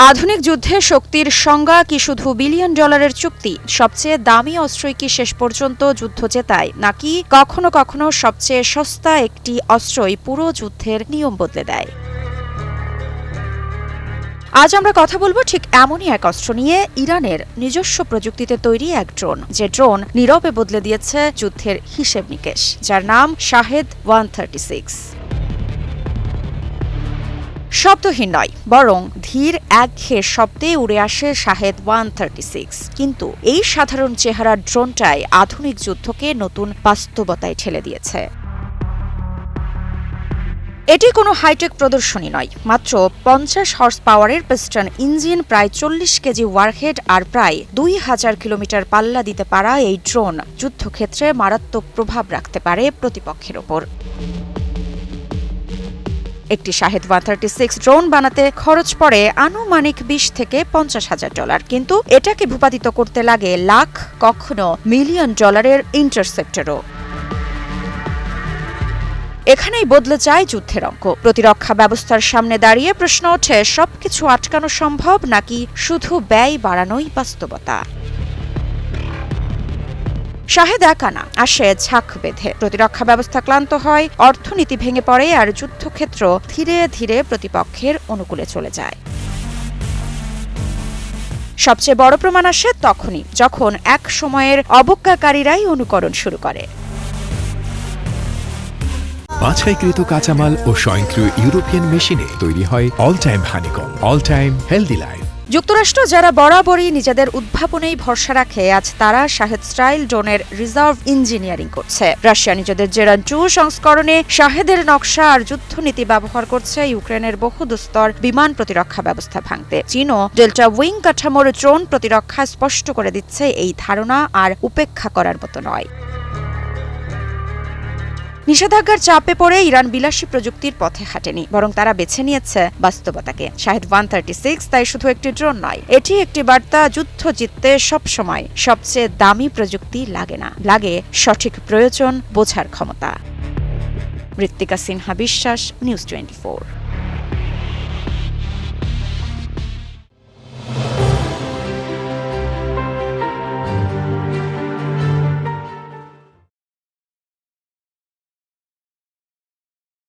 আধুনিক যুদ্ধে শক্তির সংজ্ঞা কি শুধু বিলিয়ন ডলারের চুক্তি? সবচেয়ে দামি অস্ত্রই কি শেষ পর্যন্ত যুদ্ধ জেতায়, নাকি কখনো কখনো সবচেয়ে সস্তা একটি অস্ত্রই পুরো যুদ্ধের নিয়ম বদলে দেয়? আজ আমরা কথা বলবো ঠিক এমনই এক অস্ত্র নিয়ে, ইরানের নিজস্ব প্রযুক্তিতে তৈরি এক ড্রোন, যে ড্রোন নীরবে বদলে দিয়েছে যুদ্ধের হিসেব নিকেশ, যার নাম শাহেদ 136। শব্দহীন নয়, বরং ধীর একঘেয়ে শব্দে উড়ে আসে শাহেদ 136। কিন্তু এই সাধারণ চেহারার ড্রোনটাই আধুনিক যুদ্ধকে নতুন বাস্তবতায় ঠেলে দিয়েছে। এটি কোনো হাইটেক প্রদর্শনী নয়, মাত্র 50 হর্স পাওয়ারের পিস্টন ইঞ্জিন, প্রায় 40 কেজি ওয়ারহেড আর প্রায় 2000 কিলোমিটার পাল্লা দিতে পারা এই ড্রোন যুদ্ধক্ষেত্রে মারাত্মক প্রভাব রাখতে পারে প্রতিপক্ষের ওপর। একটি শাহেদ 136 ড্রোন বানাতে খরচ পড়ে আনুমানিক 20 থেকে 50 হাজার ডলার, কিন্তু এটাকে ভূপাতিত করতে লাগে লাখ, কখনো মিলিয়ন ডলারের ইন্টারসেপ্টরও। এখানেই বদলে যায় যুদ্ধের অঙ্ক। প্রতিরক্ষা ব্যবস্থার সামনে দাঁড়িয়ে প্রশ্ন ওঠে, সবকিছু আটকানো সম্ভব, নাকি শুধু ব্যয় বাড়ানোই বাস্তবতা? শাহেদ একা না, আসে ঝাঁক বেঁধে। প্রতিরক্ষা ব্যবস্থা ক্লান্ত হয়, অর্থনীতি ভেঙে পড়ে, আর যুদ্ধক্ষেত্র ধীরে ধীরে প্রতিপক্ষের অনুকূলে চলে যায়। সবচেয়ে বড় প্রমাণ আসে তখনই, যখন এক সময়ের অবজ্ঞাকারীরাই অনুকরণ শুরু করে। বাছাইকৃত কাঁচামাল ও স্বয়ংক্রিয় ইউরোপিয়ান মেশিনে তৈরি হয় all time honeycomb, all time healthy life. যুক্তরাষ্ট্র, যারা বরাবরই নিজেদের উদ্ভাবনেই ভরসা রাখে, আজ তারা শাহেদ স্টাইল ড্রোনের রিজার্ভ ইঞ্জিনিয়ারিং করছে। রাশিয়া নিজেদের জেরান 2 সংস্করণে শাহেদের নকশা আর যুদ্ধনীতি ব্যবহার করছে ইউক্রেনের বহুদস্তর বিমান প্রতিরক্ষা ব্যবস্থা ভাঙতে। চীনও ডেল্টা উইং কাঠামোর ড্রোন প্রতিরক্ষা স্পষ্ট করে দিচ্ছে, এই ধারণা আর উপেক্ষা করার মতো নয়। নিষেধাজ্ঞার চাপে পড়ে ইরান বিলাসী প্রযুক্তির পথে হাঁটেনি, বরং তারা বেছে নিয়েছে বাস্তবতাকে। শাহেদ 136 তাই শুধু একটি ড্রোন নয়, এটি একটি বার্তা, যুদ্ধ জিততে সবসময় সবচেয়ে দামি প্রযুক্তি লাগে না, লাগে সঠিক প্রয়োজন বোঝার ক্ষমতা। ঋত্বিকা সিনহা বিশ্বাস, নিউজ 24।